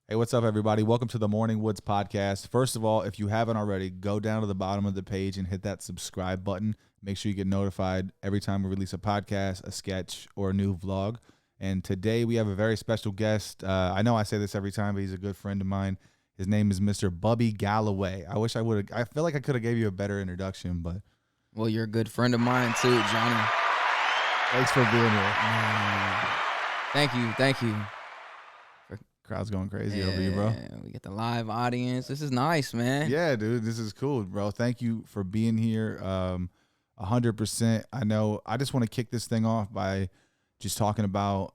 Hey, what's up, everybody? Welcome to the Morning Woods podcast. First of all, if you haven't already, go down to the bottom of the page and hit that subscribe button. Make sure you get notified every time we release a podcast, a sketch, or a new vlog. And today we have a very special guest. I know I say this every time, but he's a good friend of mine. His name is Mr. Bubby Galloway. I wish I would have. I feel like I could have gave you a better introduction, but well, you're a good friend of mine too, Johnny. Thanks for being here. Thank you. Crowd's going crazy over you, bro. We get the live audience. This is nice, man. Yeah, dude, this is cool, bro. Thank you for being here. 100%. I know. I just want to kick this thing off by just talking about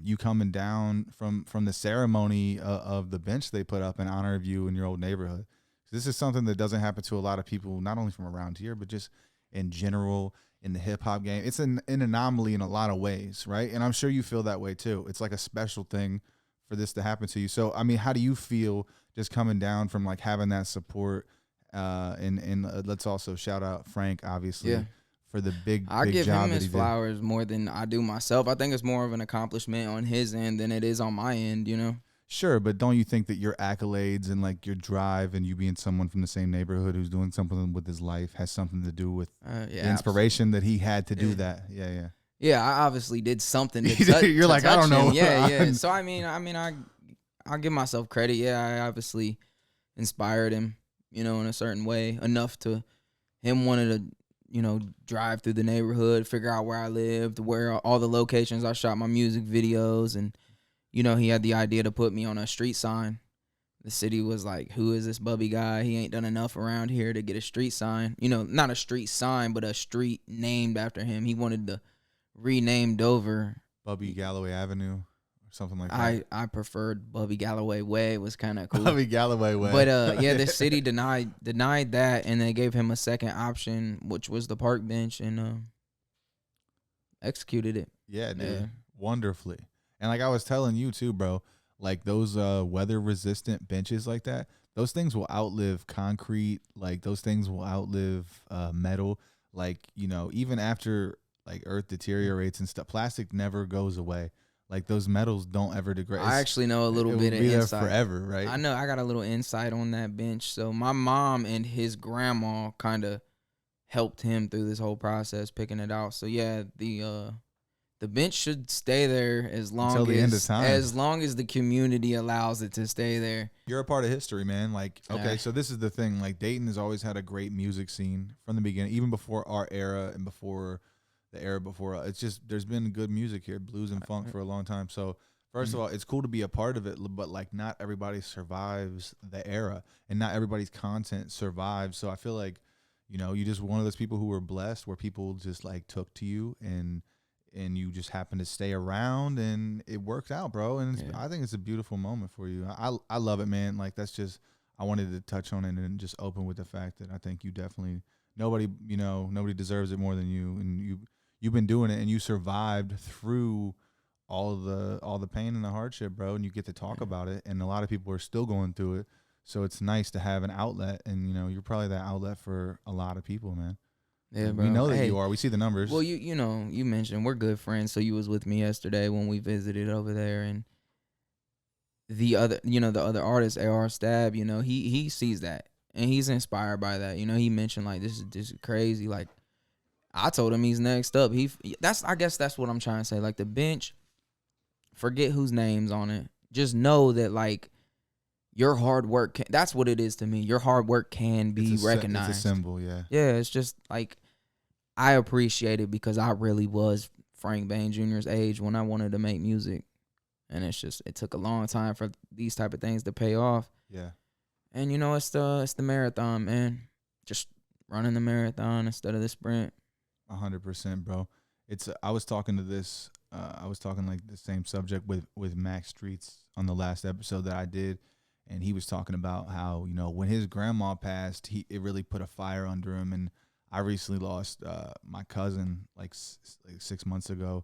you coming down from the ceremony of the bench they put up in honor of you in your old neighborhood. This is something that doesn't happen to a lot of people, not only from around here, but just in general in the hip hop game. It's an anomaly in a lot of ways, right? And I'm sure you feel that way too. It's like a special thing for this to happen to you. So, I mean, how do you feel just coming down from like having that support? And let's also shout out Frank, obviously, for the big I give job him that his he did. flowers more than I do myself. I think it's more of an accomplishment on his end than it is on my end, you know? Sure, but don't you think that your accolades and like your drive and you being someone from the same neighborhood who's doing something with his life has something to do with the inspiration that he had to do that? Yeah. Yeah, I obviously did something to touch. You're like, I don't know. Yeah. So I'll give myself credit. Yeah, I obviously inspired him, you know, in a certain way enough to him wanting to, you know, drive through the neighborhood, figure out where I lived, where all the locations I shot my music videos, and you know, he had the idea to put me on a street sign. The city was like, who is this Bubby guy? He ain't done enough around here to get a street sign. You know, not a street sign, but a street named after him. He wanted to renamed over Bubby Galloway Avenue or something like that. I preferred Bubby Galloway Way. It was kind of cool. Bubby Galloway Way. But yeah, the city denied that, and they gave him a second option, which was the park bench, and executed it. Yeah, dude. Wonderfully. And like I was telling you too, bro, like those weather resistant benches like that, those things will outlive concrete. Like those things will outlive metal. Like, you know, even after like earth deteriorates and stuff, plastic never goes away. Like those metals don't ever degrade. I actually know a little bit of insight. There forever, right? I know. I got a little insight on that bench. So my mom and his grandma kind of helped him through this whole process, picking it out. So yeah, the bench should stay there as long until the end of time. As long as the community allows it to stay there. You're a part of history, man. Like, okay, so this is the thing. Like, Dayton has always had a great music scene from the beginning, even before our era and before the era before. It's just there's been good music here, blues and funk for a long time. So first of all, it's cool to be a part of it, but like not everybody survives the era, and not everybody's content survives. So I feel like, you know, you just one of those people who were blessed, where people just like took to you and you just happened to stay around, and it worked out, bro. And I think it's a beautiful moment for you. I love it, man. Like that's just I wanted to touch on it and just open with the fact that I think you definitely nobody deserves it more than you, and you've been doing it, and you survived through all the pain and the hardship, bro. And you get to talk about it, and a lot of people are still going through it. So it's nice to have an outlet, and you know you're probably that outlet for a lot of people, man. Yeah, bro. We know that you are. We see the numbers. Well, you know, you mentioned we're good friends, so you was with me yesterday when we visited over there, and the other artist, AR Stab, you know, he sees that and he's inspired by that. You know, he mentioned like this is crazy. Like I told him he's next up. I guess that's what I'm trying to say. Like the bench, forget whose name's on it. Just know that like your hard work that's what it is to me. Your hard work can be recognized. It's a symbol, yeah. Yeah, it's just like I appreciate it because I really was Frank Bain Jr.'s age when I wanted to make music. And it took a long time for these type of things to pay off. Yeah. And you know, it's the marathon, man. Just running the marathon instead of the sprint. 100%, bro. I was talking like the same subject with Max Streets on the last episode that I did, and he was talking about how, you know, when his grandma passed, it really put a fire under him. And I recently lost my cousin like 6 months ago,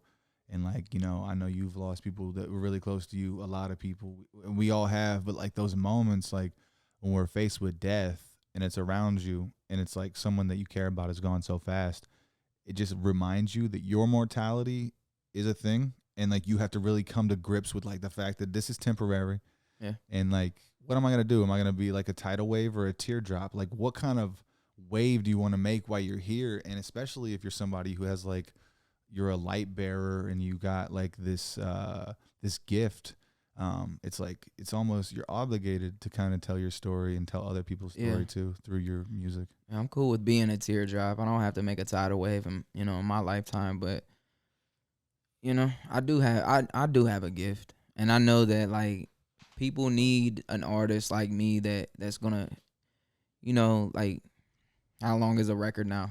and like, you know, I know you've lost people that were really close to you. A lot of people, we all have, but like those moments, like when we're faced with death and it's around you, and it's like someone that you care about is gone so fast, it just reminds you that your mortality is a thing, and like you have to really come to grips with like the fact that this is temporary. Yeah. And like, what am I gonna do? Am I gonna be like a tidal wave or a teardrop? Like, what kind of wave do you want to make while you're here? And especially if you're somebody who has like, you're a light bearer and you got like this gift. It's like, it's almost, you're obligated to kind of tell your story and tell other people's story too through your music. Yeah, I'm cool with being a teardrop. I don't have to make a tidal wave in my lifetime, but I do have a gift, and I know that like people need an artist like me that's gonna, like, how long is a record now?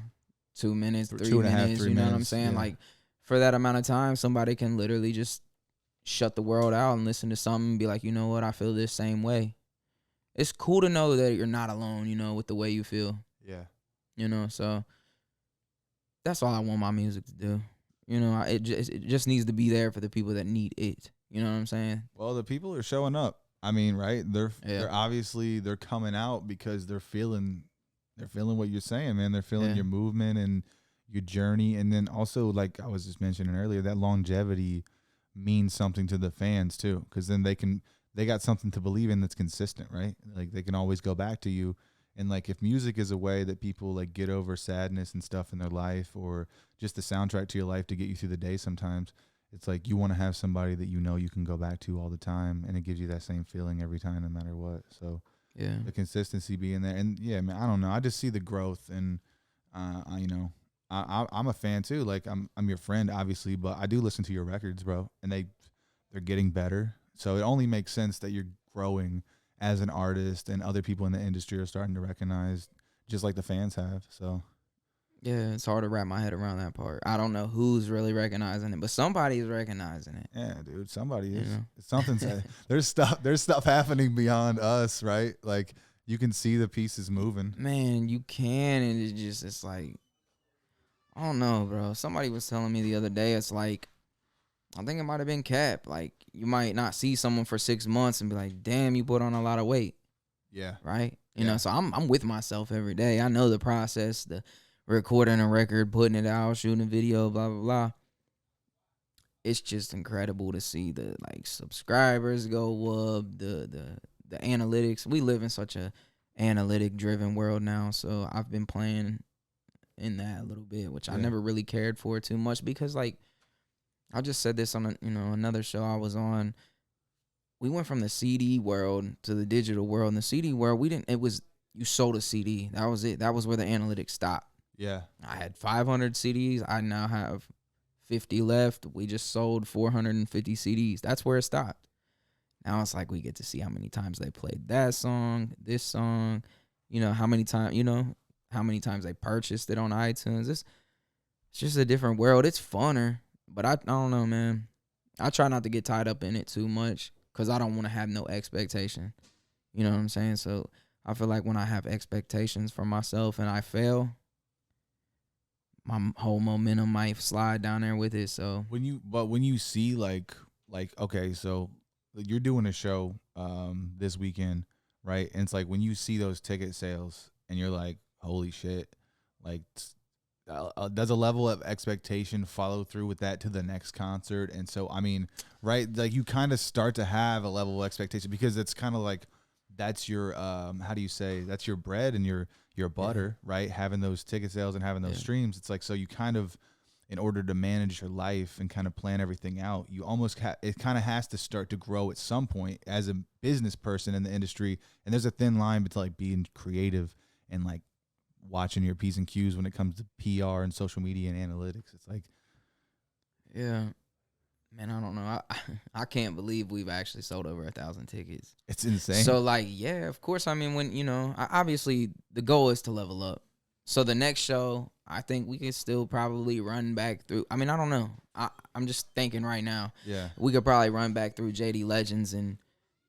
2 minutes, For 3 2.5, minutes. 3 You know what I'm minutes, saying? yeah. Like, for that amount of time, somebody can literally just shut the world out and listen to something and be like, you know what, I feel this same way. It's cool to know that you're not alone, with the way you feel. Yeah. So that's all I want my music to do. It just needs to be there for the people that need it. You know what I'm saying? Well, the people are showing up. I mean, right? They're obviously, they're coming out because they're feeling what you're saying, man. They're feeling your movement and your journey. And then also, like I was just mentioning earlier, that longevity means something to the fans too, because then they got something to believe in that's consistent, right? Like they can always go back to you. And like, if music is a way that people like get over sadness and stuff in their life, or just the soundtrack to your life to get you through the day, sometimes it's like you want to have somebody that you can go back to all the time, and it gives you that same feeling every time, no matter what. So the consistency being there, and yeah, man, I don't know, I just see the growth, and I'm a fan too. Like I'm your friend, obviously, but I do listen to your records, bro, and they're getting better. So it only makes sense that you're growing as an artist, and other people in the industry are starting to recognize, just like the fans have. So yeah, it's hard to wrap my head around that part. I don't know who's really recognizing it, but somebody's recognizing it. yeah, dude, somebody is. Something's there's stuff happening beyond us, right? Like you can see the pieces moving. Man, you can, and it's like, I don't know, bro. Somebody was telling me the other day, it's like, I think it might have been Cap. Like, you might not see someone for 6 months and be like, damn, you put on a lot of weight. Yeah. Right? You know, so I'm with myself every day. I know the process, the recording a record, putting it out, shooting a video, blah, blah, blah. It's just incredible to see the like subscribers go up, the analytics. We live in such a analytic driven world now. So I've been playing in that a little bit, which I never really cared for too much, because like, I just said this on another show I was on. We went from the CD world to the digital world. In the CD world, you sold a CD. That was it. That was where the analytics stopped. Yeah. I had 500 CDs. I now have 50 left. We just sold 450 CDs. That's where it stopped. Now it's like we get to see how many times they played that song, this song, how many times they purchased it on iTunes. It's just a different world. It's funner. But I don't know, man. I try not to get tied up in it too much, because I don't want to have no expectation. You know what I'm saying? So I feel like when I have expectations for myself and I fail, my whole momentum might slide down there with it. So when you see like okay, so you're doing a show this weekend, right? And it's like when you see those ticket sales and you're like, holy shit, like does a level of expectation follow through with that to the next concert? And so, I mean, right, like you kind of start to have a level of expectation, because it's kind of like, that's your, how do you say, that's your bread and your butter, right? Having those ticket sales and having those streams. It's like, so you kind of, in order to manage your life and kind of plan everything out, you almost it kind of has to start to grow at some point as a business person in the industry. And there's a thin line between like being creative and like watching your P's and Q's when it comes to PR and social media and analytics. It's like, yeah, man, I don't know. I can't believe we've actually sold over 1,000 tickets. It's insane. So like, yeah, of course. I mean, when obviously the goal is to level up. So the next show, I think we could still probably run back through. I mean, I don't know. I'm just thinking right now. Yeah, we could probably run back through JD Legends and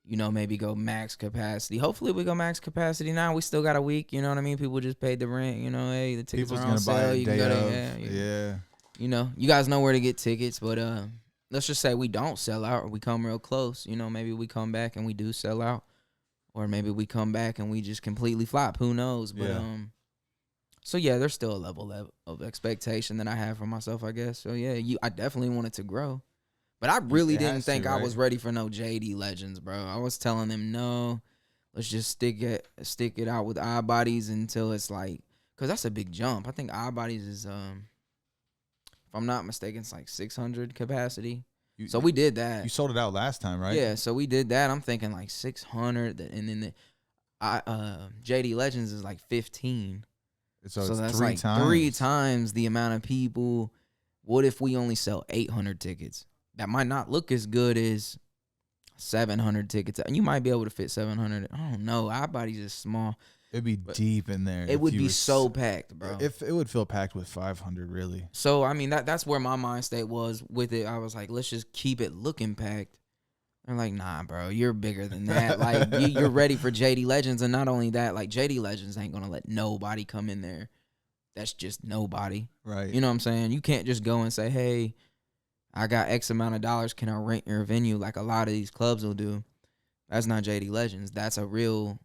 maybe go max capacity. Hopefully we go max capacity now. We still got a week, you know what I mean? People just paid the rent, hey, the tickets people's are gonna on sale. buy a You day can go of. to, Yeah. You guys know where to get tickets, but let's just say we don't sell out, or we come real close. Maybe we come back and we do sell out, or maybe we come back and we just completely flop. Who knows? But so yeah, there's still a level of expectation that I have for myself, I guess. So yeah, I definitely want it to grow. But I really It didn't has think to, I right? was ready for no JD Legends, bro. I was telling them no, let's just stick it out with eye bodies until it's like, cause that's a big jump. I think eye bodies is if I'm not mistaken, it's like 600 capacity. You So we did you that. sold it out last time, right? Yeah, so we did that. I'm thinking like 600, and then JD Legends is like 15. So So it's that's 3 like times. 3 times the amount of people. What if we only sell 800 tickets? That might not look as good as 700 tickets. And you might be able to fit 700. I don't know. Our body's just small. It'd be But deep in there. it would be so packed, bro. If it would feel packed with 500, really. So, I mean, that's where my mind state was with it. I was like, let's just keep it looking packed. They're like, nah, bro, you're bigger than that. Like, you're ready for JD Legends. And not only that, like, JD Legends ain't going to let nobody come in there. That's just nobody. Right. You know what I'm saying? You can't just go and say, hey, I got X amount of dollars. Can I rent your venue like a lot of these clubs will do? That's not JD Legends. That's a real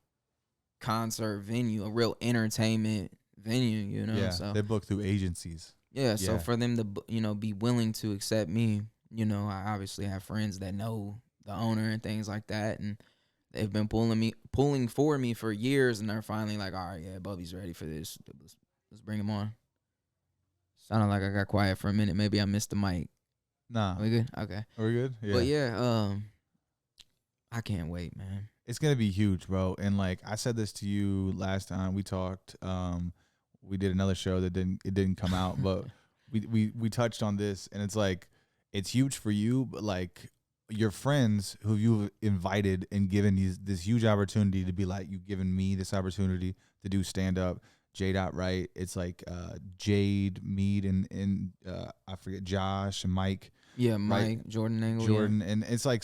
concert venue, a real entertainment venue, you know? Yeah, So they book through agencies. yeah, so Yeah. for them to, be willing to accept me, I obviously have friends that know the owner and things like that, and they've been pulling for me for years, and they're finally like, all right, yeah, Bubby's ready for this. Let's bring him on. Sounded like I got quiet for a minute. Maybe I missed the mic. Nah. Are we good? Okay. Are we good? Yeah. But yeah, I can't wait, man. It's gonna be huge, bro. And like I said this to you last time we talked. We did another show that didn't come out, but we touched on this, and it's like it's huge for you, but like your friends who you've invited and given this huge opportunity to be like, you've given me this opportunity to do stand up. J. Wright, it's like Jade Mead and I forget Josh and Mike. Yeah, Mike, right? Jordan Angle. Jordan, yeah. and it's like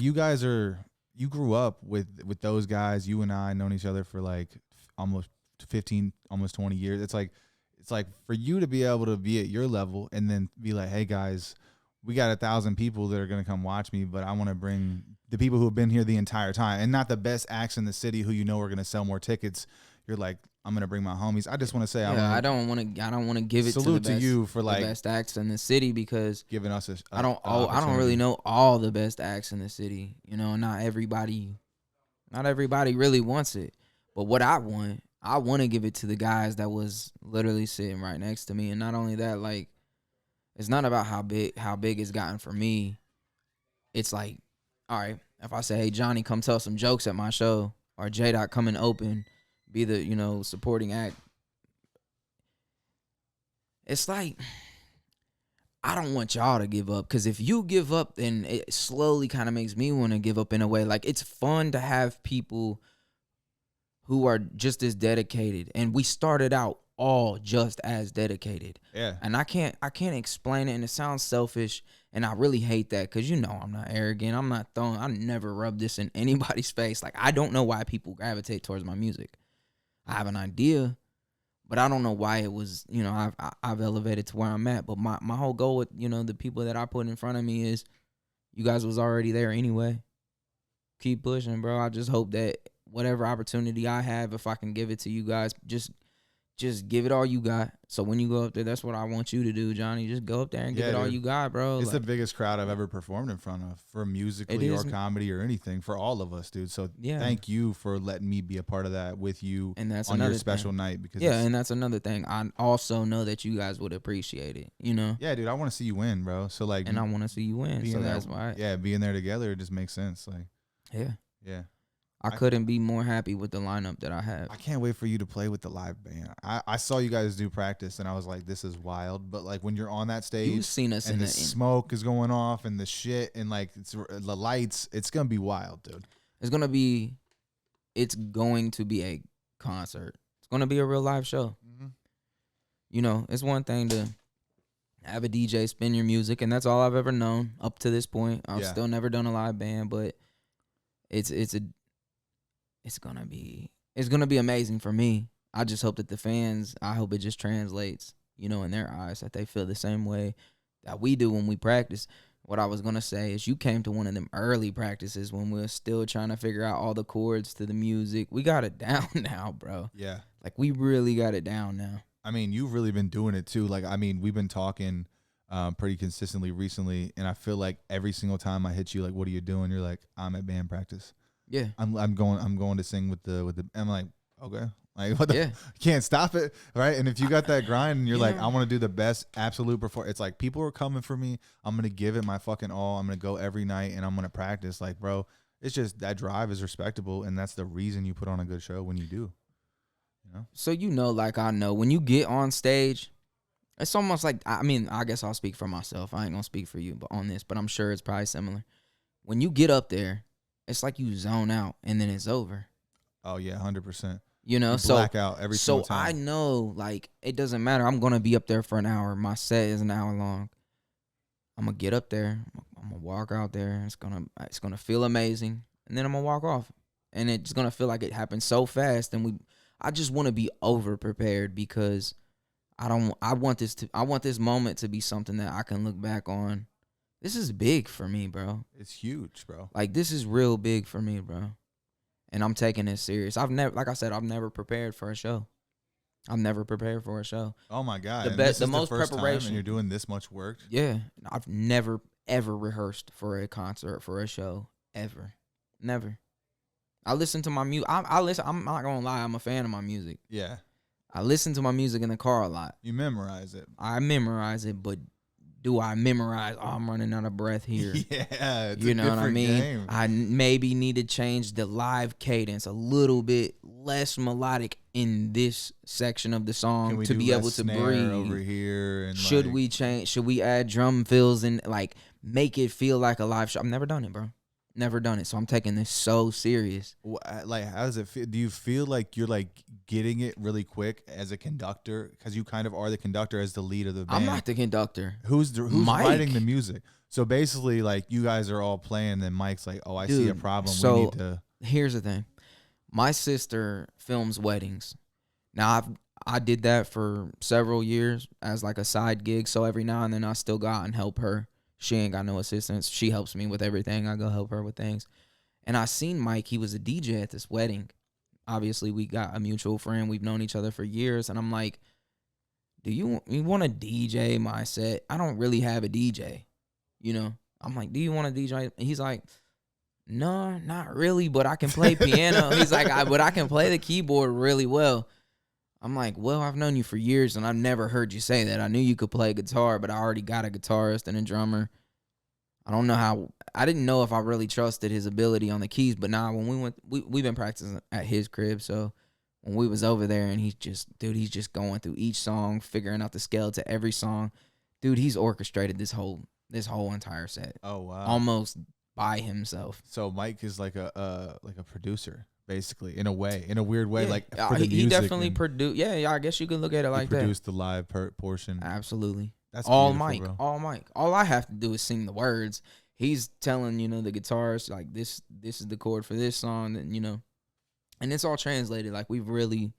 you guys you grew up with those guys. You and I known each other for like almost 15, almost 20 years. It's like for you to be able to be at your level and then be like, hey guys, we got 1,000 people that are gonna come watch me, but I want to bring the people who have been here the entire time and not the best acts in the city who are gonna sell more tickets. You're like, I'm gonna bring my homies. I just want to say, I don't want to give it salute to the best, you for the like best acts in the city, because giving us I don't really know all the best acts in the city. Not everybody really wants it. But what I want to give it to the guys that was literally sitting right next to me. And not only that, like, it's not about how big it's gotten for me. It's like, all right, if I say, hey, Johnny, come tell some jokes at my show, or J. come and open, be the, supporting act. It's like, I don't want y'all to give up, because if you give up, then it slowly kind of makes me want to give up in a way. Like, it's fun to have people who are just as dedicated, and we started out all just as dedicated. Yeah. And I can't explain it, and it sounds selfish, and I really hate that, because I'm not arrogant. I never rub this in anybody's face. Like, I don't know why people gravitate towards my music. I have an idea, but I don't know why it was, I've elevated to where I'm at. But my whole goal with, the people that I put in front of me is, you guys was already there anyway. Keep pushing, bro. I just hope that whatever opportunity I have, if I can give it to you guys, just give it all you got. So when you go up there, that's what I want you to do, Johnny. Just go up there and give it all you got, bro. It's the biggest crowd I've ever performed in front of, for musically or comedy or anything, for all of us, dude. So thank you for letting me be a part of that with you, and that's on your another special thing. night. Because and that's another thing. I also know that you guys would appreciate it, Yeah, dude, I want to see you win, bro. So like, and I want to see you win. So that's why. Yeah, being there together, it just makes sense. Like, yeah. I couldn't be more happy with the lineup that I have. I can't wait for you to play with the live band. I saw you guys do practice, and I was like, this is wild. But like, when you're on that stage, You've seen us, and the smoke is going off, and the shit, and like the lights, it's gonna be wild, dude. It's going to be a concert. It's going to be a real live show. Mm-hmm. It's one thing to have a DJ spin your music, and that's all I've ever known up to this point. I've still never done a live band, but it's gonna be amazing for me. I just hope that the fans, I hope it just translates, in their eyes, that they feel the same way that we do when we practice. What I was gonna say is, you came to one of them early practices when we were still trying to figure out all the chords to the music. We got it down now, bro. Yeah. Like, we really got it down now. I mean, you've really been doing it too. Like, I mean, we've been talking pretty consistently recently, and I feel like every single time I hit you, like, what are you doing? You're like, I'm at band practice. Yeah. I'm going to sing with the. I'm like, okay, like what the Yeah. can't stop it, right? And if you got that grind and you're You like, know. I want to do the best absolute performance. It's like people are coming for me. I'm gonna give it my fucking all. I'm gonna go every night and I'm gonna practice. Like, bro, it's just that drive is respectable, and that's the reason you put on a good show when you do. You know. So like I know when you get on stage, it's almost like, I mean, I guess I'll speak for myself. I ain't gonna speak for you, but on this, but I'm sure it's probably similar. When you get up there, it's like you zone out and then it's over. Oh yeah, 100%. You know, so black out every single time. I know, like, it doesn't matter. I'm gonna be up there for an hour. My set is an hour long. I'm gonna get up there. I'm gonna walk out there. It's gonna feel amazing, and then I'm gonna walk off, and it's gonna feel like it happened so fast. And I just want to be over prepared because I want this moment to be something that I can look back on. This is big for me, bro. It's huge, bro. Like, this is real big for me, bro. And I'm taking it serious. I've never prepared for a show. I've never prepared for a show. Oh my god! The most preparation. And you're doing this much work. Yeah, I've never ever rehearsed for a concert, for a show, ever, never. I listen to my music. I listen. I'm not gonna lie. I'm a fan of my music. Yeah. I listen to my music in the car a lot. You memorize it. I memorize it, but do I memorize? Oh, I'm running out of breath here. Yeah, it's you a know what I mean? Game. I maybe need to change the live cadence a little bit less melodic in this section of the song to be able to breathe over here. And should we change? Should we add drum fills and like make it feel like a live show? I've never done it, bro. Never done it, so I'm taking this so serious. Like, how does it feel? Do you feel like you're like getting it really quick as a conductor? Because you kind of are the conductor as the lead of the band. I'm not the conductor. Who's Mike. writing the music? So basically, like, you guys are all playing, then Mike's like, "Oh, I see a problem. So we need to." Here's the thing: my sister films weddings. Now I did that for several years as like a side gig. So every now and then I still go out and help her. She ain't got no assistants. She helps me with everything. I go help her with things. And I seen Mike. He was a DJ at this wedding. Obviously, we got a mutual friend. We've known each other for years. And I'm like, do you want to DJ my set? I don't really have a DJ. You know? I'm like, do you want to DJ? And he's like, no, not really, but I can play piano. He's like, but I can play the keyboard really well. I'm like, well, I've known you for years, and I've never heard you say that. I knew you could play guitar, but I already got a guitarist and a drummer. I didn't know if I really trusted his ability on the keys, but now when we've been practicing at his crib, so when we was over there and he's just going through each song, figuring out the scale to every song. Dude, he's orchestrated this whole entire set. Oh wow. Almost by himself. So Mike is like a producer, basically, in a weird way, Yeah. like for the he music. definitely produced. Yeah, I guess you could look at it like that. Produced the live portion. Absolutely. That's all beautiful, Mike. bro. All Mike. All I have to do is sing the words. He's telling, the guitarist, like, this is the chord for this song, and and it's all translated. Like, we've really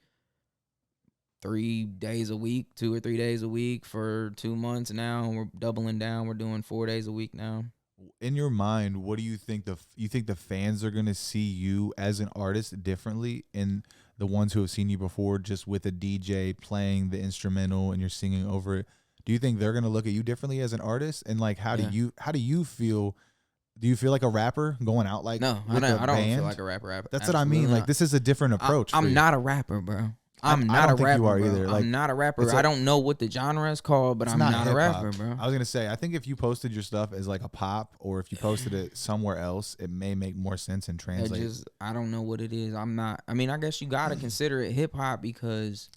3 days a week, 2 or 3 days a week for 2 months now. And we're doubling down. We're doing 4 days a week now. In your mind, what do you think the fans are going to see you as an artist differently in the ones who have seen you before just with a DJ playing the instrumental and you're singing over it? Do you think they're going to look at you differently as an artist? And like, how do you feel? Do you feel like a rapper going out like No, I don't feel like a rapper. That's what I mean. Like, this is a different approach. I'm not a rapper, bro. I'm not a rapper. You are either. I'm not a rapper. I don't know what the genre is called, but I'm not a rapper, bro. I was gonna say, I think if you posted your stuff as like a pop, or if you posted it somewhere else, it may make more sense and translate. I don't know what it is. I'm not. I mean, I guess you gotta consider it hip hop because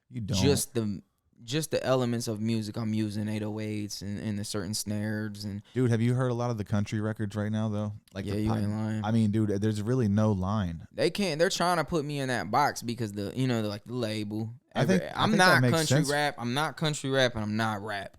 you don't just the elements of music. I'm using 808s and the certain snares and. Dude, have you heard a lot of the country records right now though? Like, yeah, you ain't lying. I mean, dude, there's really no line. They're trying to put me in that box because the label. I'm not country rap. I'm not country rap, and I'm not rap.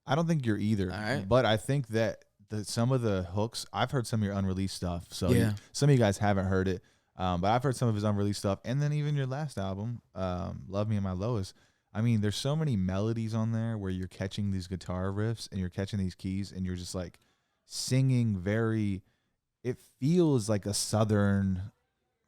I don't think you're either. All right. But I think that some of the hooks, I've heard some of your unreleased stuff. So yeah. Some of you guys haven't heard it, but I've heard some of his unreleased stuff, and then even your last album, "Love Me at My Lowest." I mean, there's so many melodies on there where you're catching these guitar riffs and you're catching these keys and you're just like singing it feels like a Southern,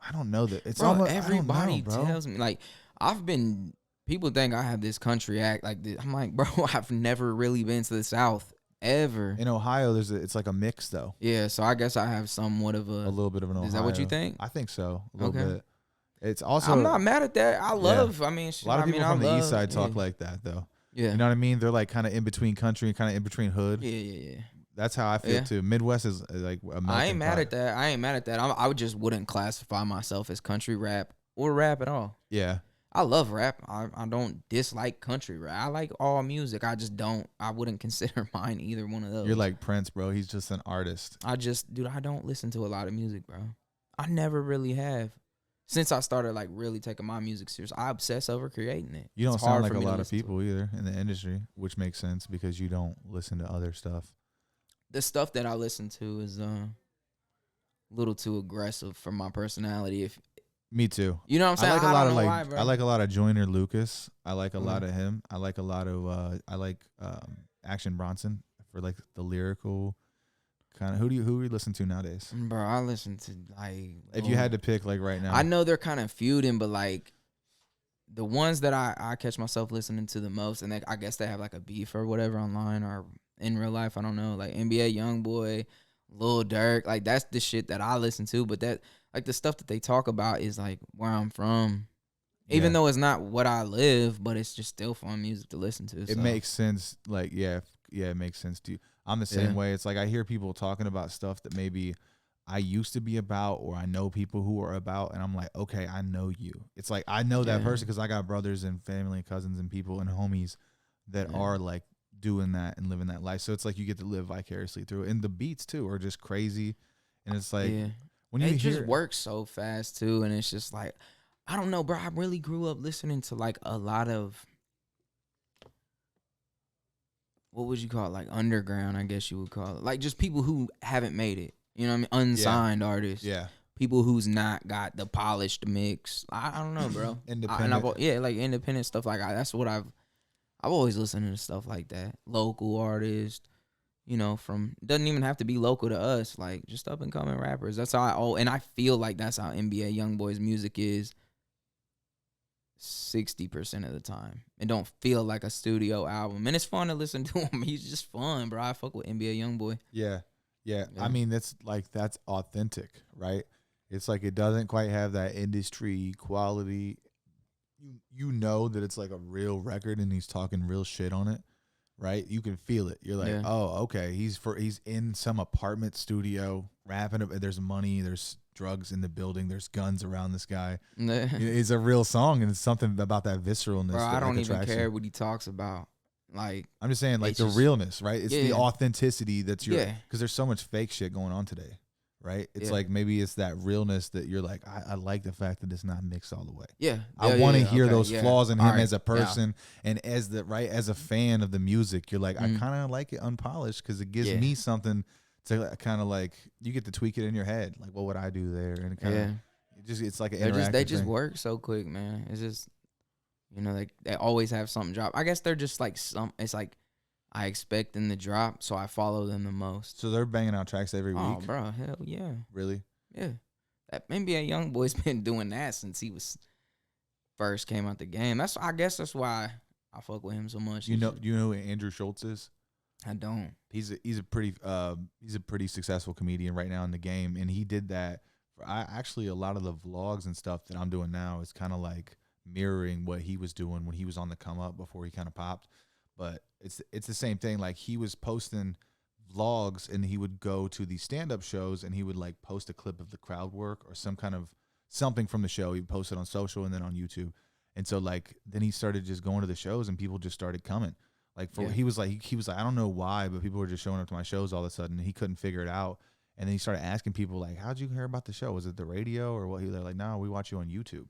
I don't know that. It's bro, almost, everybody bro. tells me, like, I've been people think I have this country act like this. I'm like, bro, I've never really been to the South ever. In Ohio, it's like a mix though. Yeah, so I guess I have somewhat of A little bit of an Ohio. Is that what you think? I think so. A little Okay. bit. It's also. I'm not mad at that. I love. Yeah. I mean, A lot of people from the east side talk yeah. like that though. Yeah. You know what I mean? They're like kind of in between country and kind of in between hood. Yeah. That's how I feel too. Midwest is like a melting I ain't mad pot. at that. I ain't mad at that. I just wouldn't classify myself as country rap or rap at all. Yeah. I love rap. I don't dislike country rap. I like all music. I just don't. I wouldn't consider mine either one of those. You're like Prince, bro. He's just an artist. Dude, I don't listen to a lot of music, bro. I never really have. Since I started like really taking my music serious, I obsess over creating it. You don't It's sound hard like for a me to lot of listen to people either in the industry, which makes sense because you don't listen to other stuff. the stuff that I listen to is a little too aggressive for my personality. If Me too. you know what I'm saying, I like a I lot don't of know like why, bro. I like a lot of Joyner Lucas. I like a lot of him. I like a lot of Action Bronson for like the lyrical kind of. Who do you listen to nowadays? Bro, I listen to like. If you had to pick like right now, I know they're kind of feuding, but like the ones that I catch myself listening to the most, and I guess they have like a beef or whatever online or in real life. I don't know, like NBA YoungBoy, Lil Durk, like that's the shit that I listen to. But that like the stuff that they talk about is like where I'm from, even though it's not what I live, but it's just still fun music to listen to. It makes sense. Like yeah, it makes sense to you. I'm the same way. It's like I hear people talking about stuff that maybe I used to be about or I know people who are about, and I'm like, okay, I know you. It's like I know that person because I got brothers and family and cousins and people and homies that are like doing that and living that life. So it's like you get to live vicariously through it. And the beats too are just crazy. And it's like when you just works so fast too, and it's just like I don't know, bro. I really grew up listening to like a lot of what would you call it? Like underground, I guess you would call it. Like just people who haven't made it. You know what I mean? Unsigned artists. Yeah. People who's not got the polished mix. I don't know, bro. Independent. Like independent stuff like that. That's what I've always listened to stuff like that. Local artists, you know, from doesn't even have to be local to us. Like just up and coming rappers. That's how and I feel like that's how NBA YoungBoy's music is 60% of the time. It don't feel like a studio album. And it's fun to listen to him. He's just fun, bro. I fuck with NBA YoungBoy. Yeah. I mean, that's authentic, right? It's like it doesn't quite have that industry quality. You know that it's like a real record and he's talking real shit on it, right? You can feel it. You're like, oh, okay. He's in some apartment studio rapping. There's money. There's drugs in the building. There's guns around this guy. It's a real song, and it's something about that visceralness. Bro, that I don't like even care you. what he talks about. Like I'm just saying, like the realness, right? It's the authenticity that's because there's so much fake shit going on today, right? It's like maybe it's that realness that you're like, I like the fact that it's not mixed all the way. I want to hear those flaws in him as a person and as a fan of the music. You're like, I kind of like it unpolished because it gives me something to kind of like you get to tweak it in your head. Like, what would I do there? And it kind of it's like an interactive they just thing. work so quick, man. It's just. You know, they always have something drop. I guess they're just like it's like I expect them to drop, so I follow them the most. So they're banging out tracks every week? Oh, bro, hell yeah. Really? Yeah. That NBA YoungBoy's been doing that since he was first came out the game. I guess that's why I fuck with him so much. You know who Andrew Schultz is? I don't. He's a pretty successful comedian right now in the game, and he did that. Actually, a lot of the vlogs and stuff that I'm doing now is kind of like mirroring what he was doing when he was on the come up before he kind of popped. But it's the same thing. Like he was posting vlogs and he would go to these stand-up shows and he would like post a clip of the crowd work or some kind of something from the show. He would post it on social and then on YouTube. And so like then he started just going to the shows and people just started coming. Like he was like I don't know why, but people were just showing up to my shows all of a sudden and he couldn't figure it out. And then he started asking people like, how'd you hear about the show? Was it the radio or what? They're like, no, we watch you on YouTube.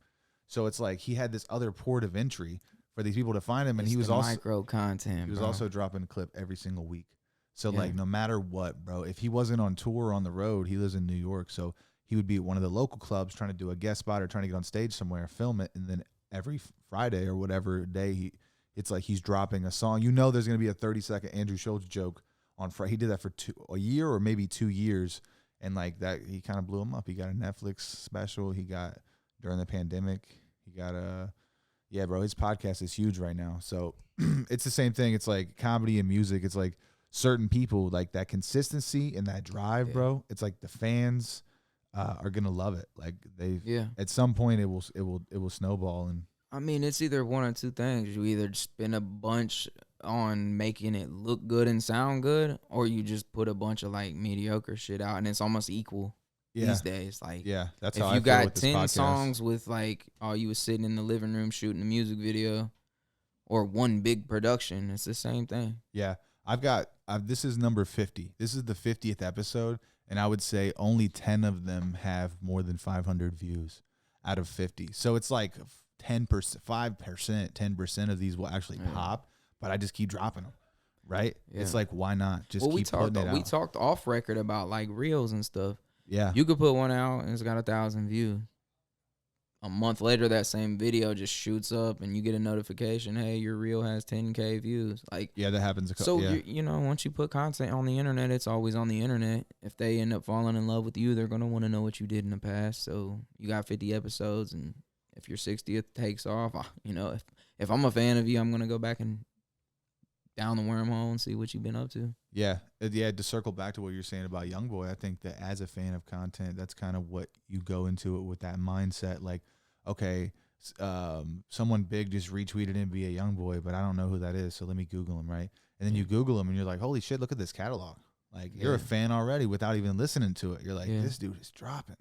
So it's like he had this other port of entry for these people to find him, and he was also micro content. He was also dropping a clip every single week. So like no matter what, bro, if he wasn't on tour or on the road, he lives in New York, so he would be at one of the local clubs trying to do a guest spot or trying to get on stage somewhere, film it, and then every Friday or whatever day it's like he's dropping a song. You know, there's gonna be a 30-second Andrew Schultz joke on Friday. He did that for a year or maybe 2 years, and like that he kind of blew him up. He got a Netflix special. He got during the pandemic. He got Yeah, bro, his podcast is huge right now. So it's the same thing. It's like comedy and music. It's like certain people, like that consistency and that drive, bro. It's like the fans are gonna love it. Like they, at some point, it will snowball. And I mean, it's either one or two things. You either spend a bunch on making it look good and sound good, or you just put a bunch of like mediocre shit out, and it's almost equal these days. Like, that's if how you I feel got with this 10 podcast. songs with like, oh, you was sitting in the living room shooting a music video, or one big production, it's the same thing. Yeah, this is number 50. This is the 50th episode, and I would say only 10 of them have more than 500 views out of 50. So it's like 10%, 5%, 10% of these will actually pop, but I just keep dropping them, right? It's like, why not just keep putting it out? We talked off record about like reels and stuff. Yeah. You could put one out and it's got 1,000 views. A month later, that same video just shoots up and you get a notification, hey, your reel has 10K views. Like, yeah, that happens. So, you know, once you put content on the internet, it's always on the internet. If they end up falling in love with you, they're going to want to know what you did in the past. So you got 50 episodes, and if your 60th takes off, you know, if I'm a fan of you, I'm going to go back and down the wormhole and see what you've been up to. Yeah. To circle back to what you're saying about YoungBoy, I think that as a fan of content, that's kind of what you go into it with, that mindset. Like, okay, someone big just retweeted NBA YoungBoy, but I don't know who that is, so let me Google him, right? And then you Google him, and you're like, holy shit, look at this catalog. Like, you're a fan already without even listening to it. You're like, this dude is dropping.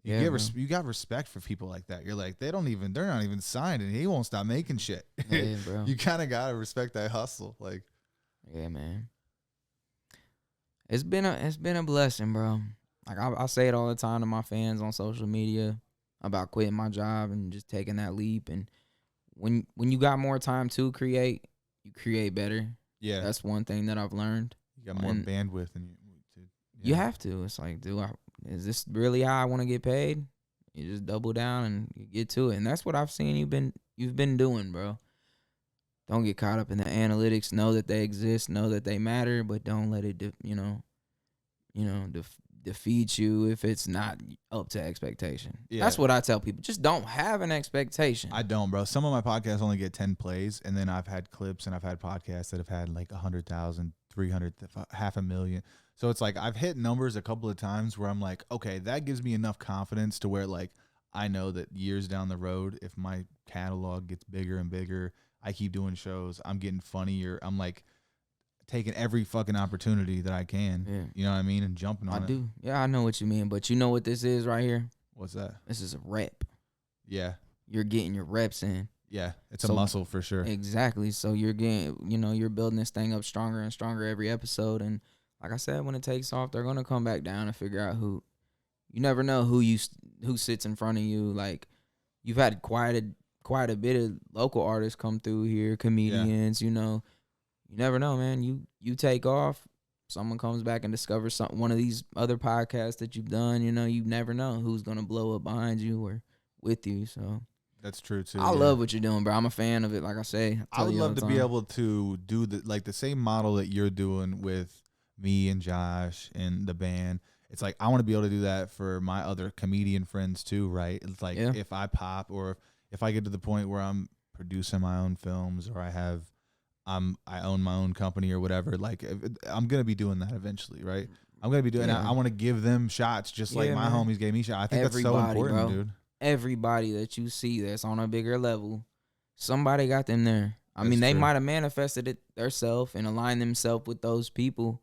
You got respect for people like that. You're like, they're not even signed, and he won't stop making shit. Yeah, bro. You kind of gotta respect that hustle. Like, yeah, man. It's been a blessing, bro. Like, I say it all the time to my fans on social media about quitting my job and just taking that leap. And when you got more time to create, you create better. Yeah, that's one thing that I've learned. You got more bandwidth, and you have to. It's like, is this really how I want to get paid? You just double down and you get to it, and that's what I've seen you've been doing, bro. Don't get caught up in the analytics. Know that they exist. Know that they matter, but don't let it, defeat you if it's not up to expectation. Yeah. That's what I tell people. Just don't have an expectation. I don't, bro. Some of my podcasts only get 10 plays, and then I've had clips and I've had podcasts that have had like 100,000, 300, 500,000. So it's like I've hit numbers a couple of times where I'm like, okay, that gives me enough confidence to where like I know that years down the road, if my catalog gets bigger and bigger, I keep doing shows, I'm getting funnier. I'm like taking every fucking opportunity that I can. Yeah. You know what I mean? And jumping on it. I do. Yeah, I know what you mean. But you know what this is right here? What's that? This is a rep. Yeah. You're getting your reps in. Yeah. It's a muscle for sure. Exactly. So you're getting, you're building this thing up stronger and stronger every episode. And like I said, when it takes off, they're going to come back down and figure out who. You never know who sits in front of you. Like, you've had quite a bit of local artists come through here, comedians, You never know, man. You take off, someone comes back and discovers one of these other podcasts that you've done. You never know who's gonna blow up behind you or with you. So that's true too. I love what you're doing, bro. I'm a fan of it. Like I say, I would love to be able to do the same model that you're doing with me and Josh and the band. It's like I want to be able to do that for my other comedian friends too, right? It's like if I pop or if I get to the point where I'm producing my own films or I own my own company or whatever, like I'm going to be doing that eventually, right? I'm going to be doing I want to give them shots just like my homies gave me shots. I think that's so important, bro. Dude. Everybody that you see that's on a bigger level, somebody got them there. I mean, they might have manifested it themselves and aligned themselves with those people.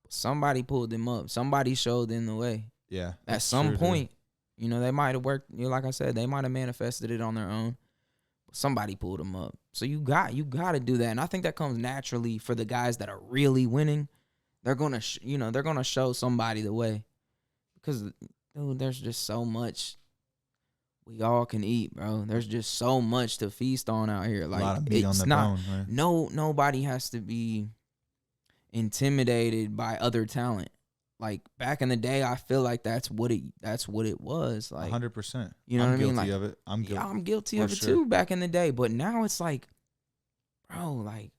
But somebody pulled them up. Somebody showed them the way. Yeah. At some point, they might have worked. Like I said, they might have manifested it on their own. Somebody pulled them up. So you got to do that. And I think that comes naturally for the guys that are really winning. They're going to, they're going to show somebody the way. Because, dude, there's just so much we all can eat, bro. There's just so much to feast on out here. Like, a lot of meat on the bone, right? Nobody has to be intimidated by other talent. Like, back in the day, I feel like that's what it was. Like, 100%. You know what I mean? I'm guilty of it. I'm guilty of it too back in the day. But now it's like, bro, like,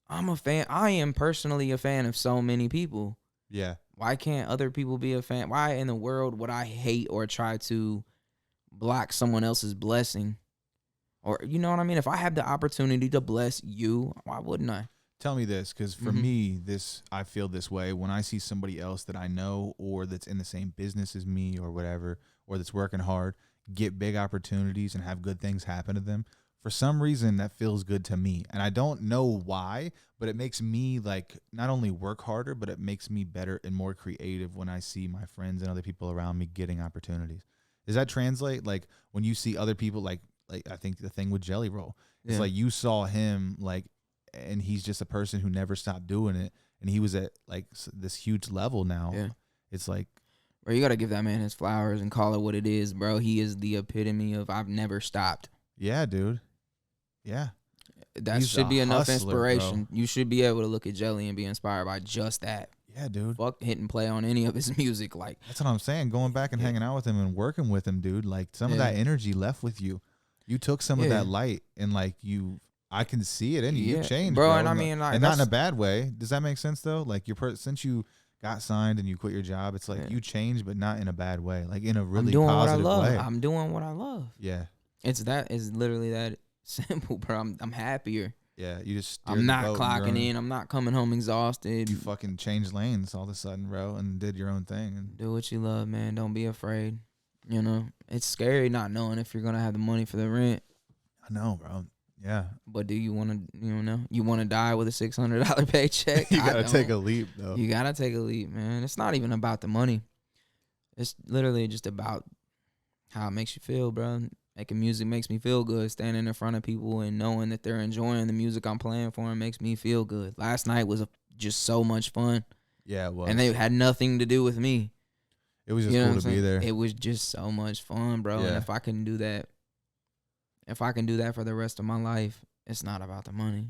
I'm a fan. I am personally a fan of so many people. Yeah. Why can't other people be a fan? Why in the world would I hate or try to block someone else's blessing Or you know what I mean? If I had the opportunity to bless you, why wouldn't I? Tell me this, because for Mhm. me, I feel this way when I see somebody else that I know or that's in the same business as me or whatever, or that's working hard, get big opportunities and have good things happen to them. For some reason, that feels good to me, and I don't know why, but it makes me like not only work harder, but it makes me better and more creative when I see my friends and other people around me getting opportunities. Does that translate? Like when you see other people, like I think the thing with Jelly Roll, it's Yeah. like you saw him like, and he's just a person who never stopped doing it, and he was at like this huge level now. Yeah. It's like, Bro, you got to give that man his flowers and call it what it is, bro. He is the epitome of I've never stopped. yeah, dude. Yeah. That He's should a be enough hustler, bro. inspiration. You should be able to look at Jelly and be inspired by just that. Yeah, dude. Fuck hitting play on any of his music. Like, That's what I'm saying. Going back and Yeah. hanging out with him and working with him, dude. Like some of Yeah. that energy left with you. You took some of Yeah. that light and like I can see it in you. Yeah, You changed, bro, bro. and I mean, like, and not in a that's- bad way. Does that make sense though? Like since you got signed and you quit your job, it's like Yeah. you changed, but not in a bad way. Like in a really I'm doing what I positive love. way. I'm doing what I love. Yeah. It's literally that simple, bro. I'm happier. Yeah, you just steered I'm the not boat clocking in. I'm not coming home exhausted. You fucking changed lanes all of a sudden, bro, and did your own thing. And Do what you love, man. Don't be afraid. You know, it's scary not knowing if you're gonna have the money for the rent. I know, bro. Yeah, But do you want to? You want to die with a $600 paycheck? you I gotta take a don't. leap, though. You gotta take a leap, man. It's not even about the money. It's literally just about how it makes you feel, bro. Making music makes me feel good. Standing in front of people and knowing that they're enjoying the music I'm playing for them makes me feel good. Last night was just so much fun. Yeah, it was. And they had nothing to do with me. It was just You know cool what to I'm be saying? there. It was just so much fun, bro. And Yeah. if I can do that for the rest of my life, it's not about the money.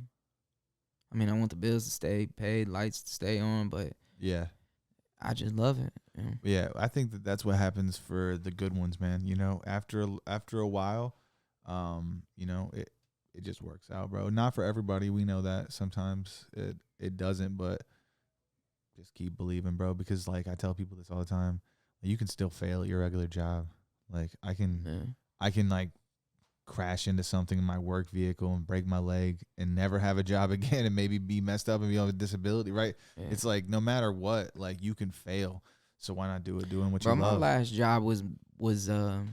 I mean, I want the bills to stay paid, lights to stay on, but Yeah, I just love it. You know? yeah. I think that's what happens for the good ones, man. You know, after a while, you know, it just works out, bro. Not for everybody. We know that sometimes it doesn't, but just keep believing, bro. Because like I tell people this all the time, you can still fail at your regular job. Like I can like crash into something in my work vehicle and break my leg and never have a job again and maybe be messed up and be on a disability, right? Yeah. It's like no matter what, like you can fail. So why not do it doing what Bro, you my love? last job was the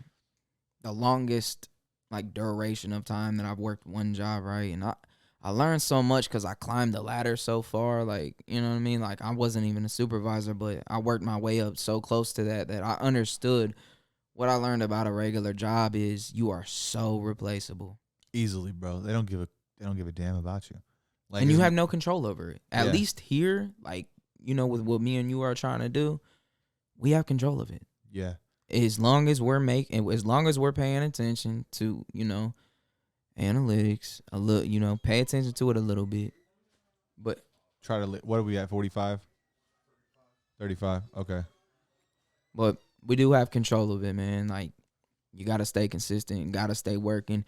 longest like duration of time that I've worked one job, right? And I learned so much because I climbed the ladder so far, like, you know what I mean? Like I wasn't even a supervisor, but I worked my way up so close to that I understood what I learned about a regular job is you are so replaceable. Easily, bro. They don't give a damn about you. Like And you have no control over it. At Yeah. least here, like, you know, with what me and you are trying to do, we have control of it. yeah. As long as we're paying attention to, you know, analytics, a little, you know, pay attention to it a little bit. But Try to what are we at? 45? 35. Okay. we do have control of it, man. Like, you gotta stay consistent, gotta stay working.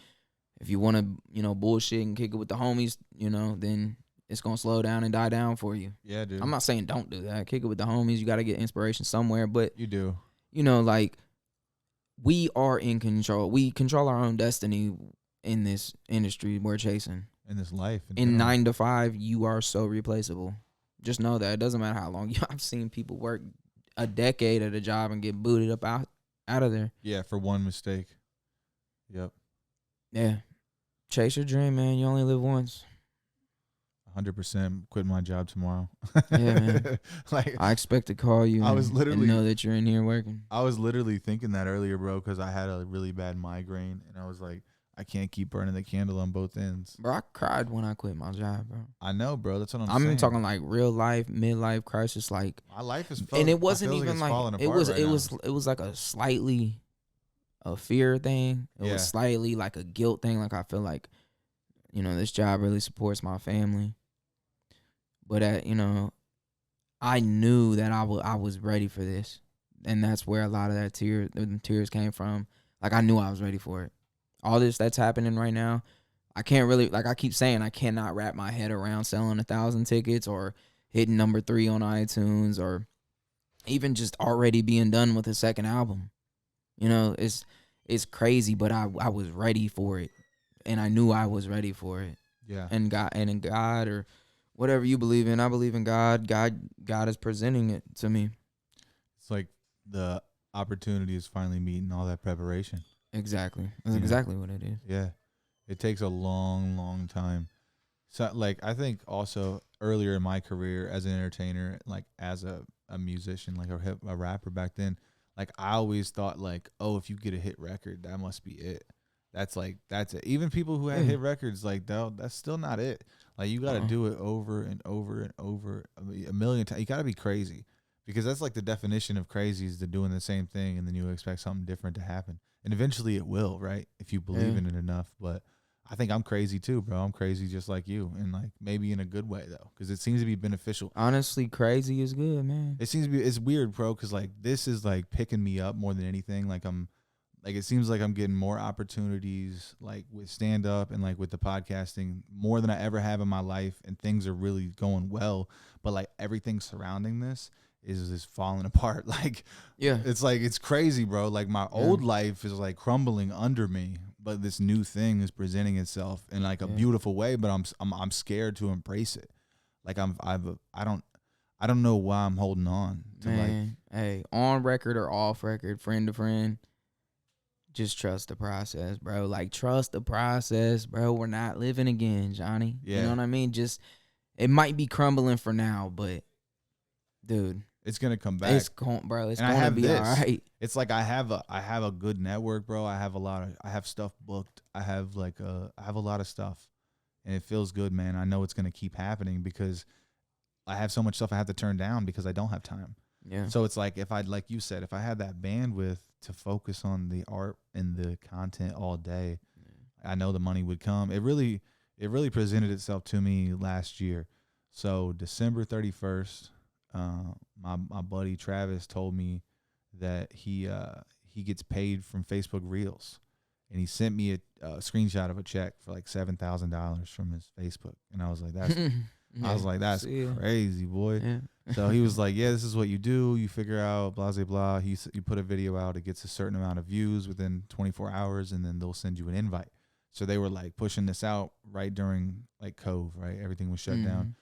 If you wanna, you know, bullshit and kick it with the homies, you know, then it's gonna slow down and die down for you. Yeah, dude. I'm not saying don't do that. Kick it with the homies. You gotta get inspiration somewhere. But You do. you know, like, we are in control. We control our own destiny in this industry we're chasing. In this life. In general. 9 to 5, you are so replaceable. Just know that. It doesn't matter how long. I've seen people work a decade at a job and get booted up out of there. Yeah, for one mistake. Yep. Yeah. Chase your dream, man. You only live once. 100% quitting my job tomorrow. Yeah, man. Like I expect to call you I was and literally- know that you're in here working. I was literally thinking that earlier, bro, because I had a really bad migraine, and I was like, I can't keep burning the candle on both ends. Bro, I cried when I quit my job, bro. I know, bro. That's what I'm I'm saying. talking like real life, midlife crisis, like, My life is, and it wasn't I feel even it's like falling it apart was right it now. was like a slightly a fear thing. It Yeah. was slightly like a guilt thing. Like, I feel like, you know, this job really supports my family, but you know, I knew that I was ready for this, and that's where a lot of the tears came from. Like, I knew I was ready for it. All this that's happening right now, I can't really, like I keep saying, I cannot wrap my head around selling 1,000 tickets or hitting number 3 on iTunes or even just already being done with a second album. You know, it's crazy, but I was ready for it. and I knew I was ready for it. Yeah. And in God or whatever you believe in, I believe in God. God is presenting it to me. It's like the opportunity is finally meeting all that preparation. Exactly. That's exactly what it is. Yeah. It takes a long, long time. So, like, I think also earlier in my career as an entertainer, like as a musician, like a rapper back then, like I always thought like, oh, if you get a hit record, that must be it. That's it. Even people who had hit records, like that's still not it. Like you got to do it over and over and over a million times. You got to be crazy, because that's like the definition of crazy is to doing the same thing and then you expect something different to happen. And eventually it will, right? If you believe in it enough. But I think I'm crazy too, bro. I'm crazy just like you, and like maybe in a good way though, because it seems to be beneficial. Honestly, crazy is good, man. It seems to be. It's weird, bro, because like this is like picking me up more than anything. Like it seems like I'm getting more opportunities, like with stand up and like with the podcasting, more than I ever have in my life, and things are really going well. But like everything surrounding this is falling apart. Like, it's crazy, bro. Like my old life is like crumbling under me, but this new thing is presenting itself in like a beautiful way. But I'm scared to embrace it. Like I don't know why I'm holding on to hey, on record or off record, friend to friend, just trust the process, bro. Like trust the process, bro. We're not living again, Johnny. You know what I mean? Just it might be crumbling for now, but dude, it's gonna come back. It's gonna be all right. It's like I have a good network, bro. I have stuff booked. I have a lot of stuff, and it feels good, man. I know it's gonna keep happening because I have so much stuff I have to turn down because I don't have time. Yeah. So it's like like you said, if I had that bandwidth to focus on the art and the content all day, I know the money would come. It really presented itself to me last year. So December 31st. My buddy Travis told me that he gets paid from Facebook Reels, and he sent me a screenshot of a check for like $7,000 from his Facebook, and I was like, that's crazy, boy. Yeah. So he was like, yeah, this is what you do. You figure out blah blah blah. You put a video out, it gets a certain amount of views within 24 hours, and then they'll send you an invite. So they were like pushing this out right during like COVID, right? Everything was shut down.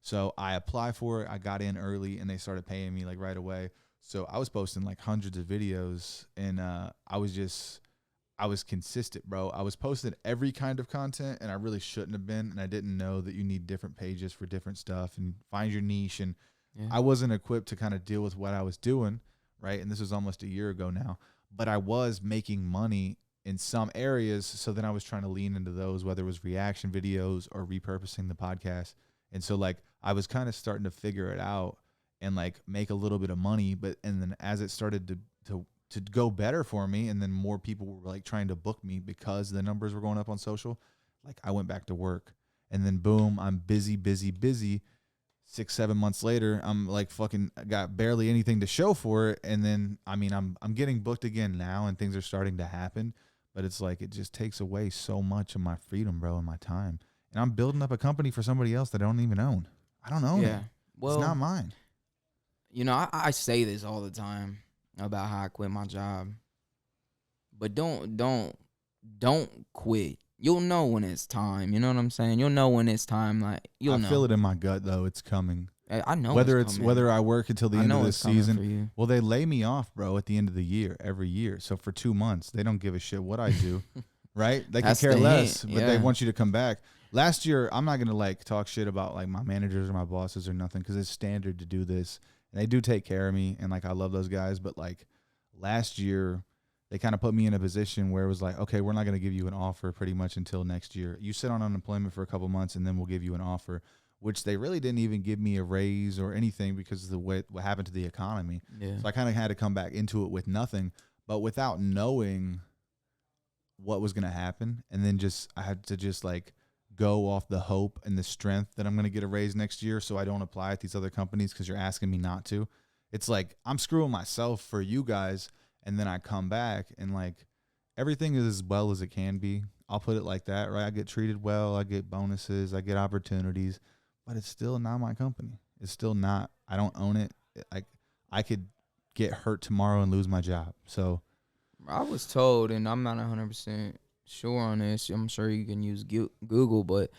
So I applied for it. I got in early, and they started paying me like right away. So I was posting like hundreds of videos, and I was consistent, bro. I was posting every kind of content, and I really shouldn't have been. And I didn't know that you need different pages for different stuff and find your niche. And I wasn't equipped to kind of deal with what I was doing, right? And this was almost a year ago now, but I was making money in some areas. So then I was trying to lean into those, whether it was reaction videos or repurposing the podcast. And so like I was kind of starting to figure it out and like make a little bit of money, and then as it started to go better for me, and then more people were like trying to book me because the numbers were going up on social, like I went back to work, and then boom, I'm busy. 6-7 months later, I'm like fucking got barely anything to show for it. And then I mean I'm getting booked again now, and things are starting to happen, but it's like it just takes away so much of my freedom, bro, and my time. And I'm building up a company for somebody else that I don't even own. I don't own it. Well, it's not mine. You know, I say this all the time about how I quit my job. But don't quit. You'll know when it's time. You know what I'm saying? You'll know when it's time. Like you'll know. I feel it in my gut though. It's coming. I know. Whether I work until the end of this season. Well, they lay me off, bro, at the end of the year every year. So for 2 months, they don't give a shit what I do. Right? They can care less, but they want you to come back. Last year, I'm not going to like talk shit about like my managers or my bosses or nothing, because it's standard to do this. And they do take care of me, and like I love those guys. But like last year, they kind of put me in a position where it was like, okay, we're not going to give you an offer pretty much until next year. You sit on unemployment for a couple months, and then we'll give you an offer, which they really didn't even give me a raise or anything because of the way what happened to the economy. Yeah. So I kind of had to come back into it with nothing, but without knowing what was going to happen. And then I had to just like go off the hope and the strength that I'm going to get a raise next year, so I don't apply at these other companies because you're asking me not to. It's like I'm screwing myself for you guys, and then I come back and like everything is as well as it can be. I'll put it like that, right? I get treated well, I get bonuses, I get opportunities, but it's still not my company. It's still not. I don't own it. I could get hurt tomorrow and lose my job. So I was told, and I'm not 100%. sure on this. I'm sure you can use Google, but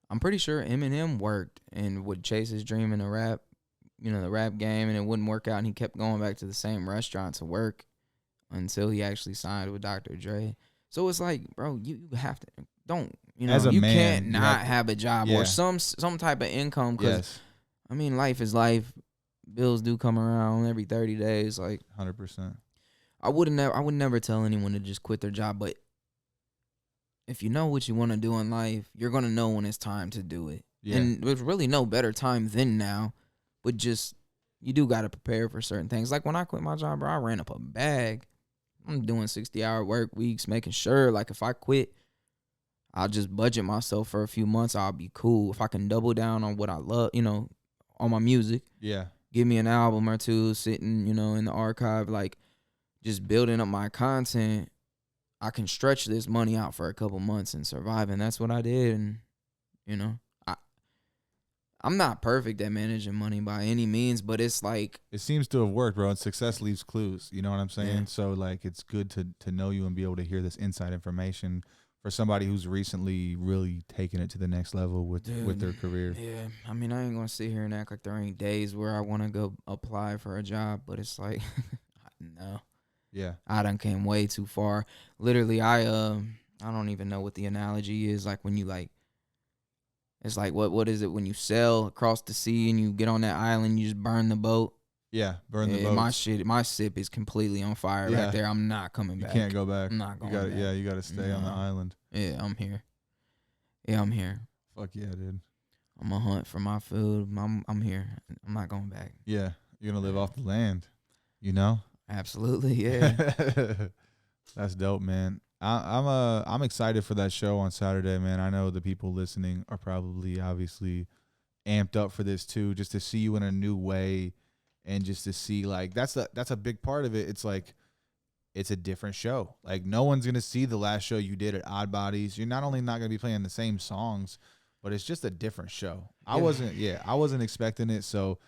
I'm pretty sure Eminem worked and would chase his dream in the rap, the rap game, and it wouldn't work out, and he kept going back to the same restaurant to work until he actually signed with Dr. Dre. So it's like, bro, you have to As a you man, can't you not have have a job or some type of income. Because yes, I mean, life is life. Bills do come around every 30 days. Like 100%. I would never tell anyone to just quit their job, but if you know what you want to do in life, you're gonna know when it's time to do it. Yeah. And there's really no better time than now. But just you do gotta prepare for certain things. Like when I quit my job, bro, I ran up a bag. I'm doing 60-hour work weeks, making sure like if I quit, I'll just budget myself for a few months. I'll be cool. If I can double down on what I love, on my music. Yeah. Give me an album or two sitting, in the archive, like just building up my content. I can stretch this money out for a couple months and survive. And that's what I did. And, I'm not perfect at managing money by any means, but it's like it seems to have worked, bro. And success leaves clues. You know what I'm saying? Yeah. So like, it's good to know you and be able to hear this inside information for somebody who's recently really taken it to the next level with their career. Yeah, I mean, I ain't gonna sit here and act like there ain't days where I want to go apply for a job, but it's like, no. Yeah, I done came way too far. Literally, I don't even know what the analogy is. Like when you like, it's like what is it when you sail across the sea and you get on that island, you just burn the boat. Yeah, burn the boat. My ship is completely on fire right there. I'm not coming back. You can't go back. I'm not going back. Yeah, you got to stay on the island. Yeah, I'm here. Yeah, I'm here. Fuck yeah, dude. I'm gonna hunt for my food. I'm here. I'm not going back. Yeah, you're gonna live off the land. You know. Absolutely, yeah. That's dope, man. I'm excited for that show on Saturday, man. I know the people listening are probably obviously amped up for this too, just to see you in a new way, and just to see like that's a big part of it. It's like it's a different show. Like no one's gonna see the last show you did at Odd Bodies. You're not only not gonna be playing the same songs, but it's just a different show. I wasn't expecting it, so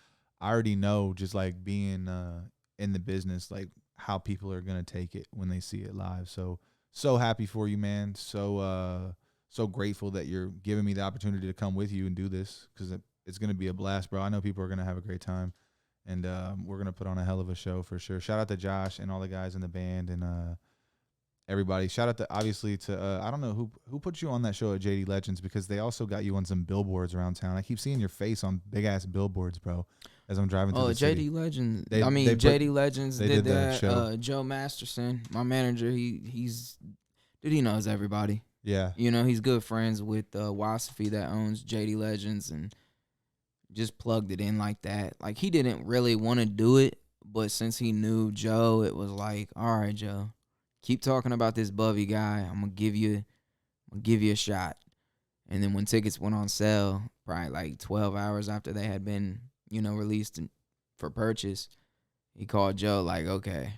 I already know just like being in the business, like how people are gonna take it when they see it live. So happy for you, man. So grateful that you're giving me the opportunity to come with you and do this, because it's gonna be a blast, bro. I know people are gonna have a great time, and we're gonna put on a hell of a show for sure. Shout out to Josh and all the guys in the band and everybody. Shout out to obviously to I don't know who put you on that show at JD Legends, because they also got you on some billboards around town. I keep seeing your face on big ass billboards, bro, as I'm driving to the city. JD Legends. JD Legends did that. Show. Joe Masterson, my manager, he knows everybody. Yeah. He's good friends with Wasafi that owns JD Legends, and just plugged it in like that. Like he didn't really want to do it, but since he knew Joe, it was like, all right, Joe, keep talking about this Bubby guy. I'm gonna give you a shot. And then when tickets went on sale, probably like 12 hours after they had been, released for purchase, he called Joe like, okay,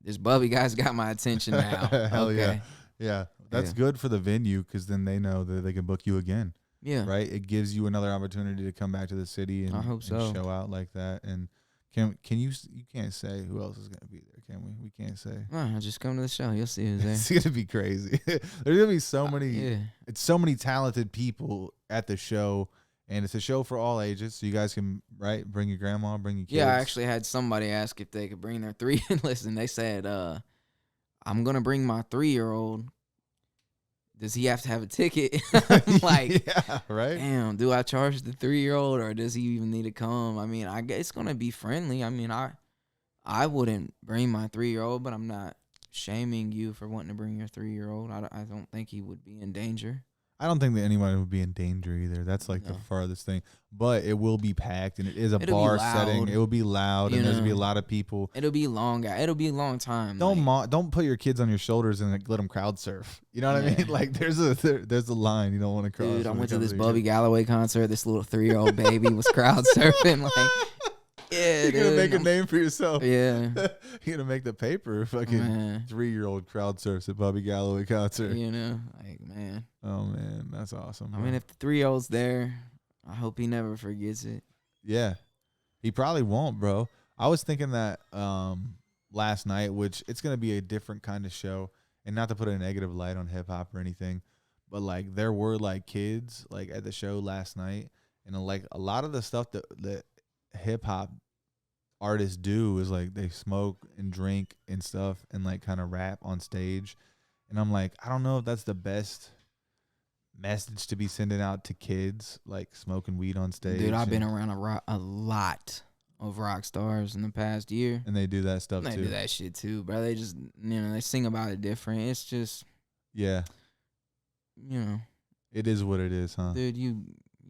this Bubby guy's got my attention now. Hell okay. Yeah. That's good for the venue, because then they know that they can book you again. Yeah. Right? It gives you another opportunity to come back to the city and, I hope so. and show out like that. And can you can't say who else is going to be there, can we? We can't say. No, just come to the show. You'll see who's there. It's going to be crazy. There's going to be so many it's so many talented people at the show, and it's a show for all ages. So you guys can bring your grandma, bring your kids. Yeah, I actually had somebody ask if they could bring their 3 and listen, they said I'm going to bring my 3-year-old. Does he have to have a ticket? I'm like, yeah, right? Damn, do I charge the 3-year-old, or does he even need to come? I mean, I guess it's going to be friendly. I mean, I wouldn't bring my 3-year-old, but I'm not shaming you for wanting to bring your 3-year-old. I don't think he would be in danger. I don't think that anyone would be in danger either. That's like the farthest thing. But it will be packed, and it is a bar setting. It will be loud, and there's gonna be a lot of people. It'll be long. It'll be a long time. Don't put your kids on your shoulders and let them crowd surf. You know what I mean? Like there's a line you don't want to cross. Dude, I went to this Bubby Galloway concert. This little 3-year-old baby was crowd surfing. Like, yeah, you're gonna make a name for yourself. Yeah, you're gonna make the paper. Fucking 3-year-old crowd surfs at Bubby Galloway concert. Like man. Oh man, that's awesome. Bro. I mean, if the 3-year-old's there, I hope he never forgets it. Yeah, he probably won't, bro. I was thinking that last night, which it's gonna be a different kind of show. and not to put a negative light on hip hop or anything, but like there were like kids like at the show last night, and like a lot of the stuff that hip hop artists do is like they smoke and drink and stuff and like kind of rap on stage, and I'm like, I don't know if that's the best message to be sending out to kids, like smoking weed on stage. Dude, I've been around a lot of rock stars in the past year. And they do that stuff too. They do that shit too, bro. They just, they sing about it different. It's just, yeah, it is what it is, huh? Dude, you've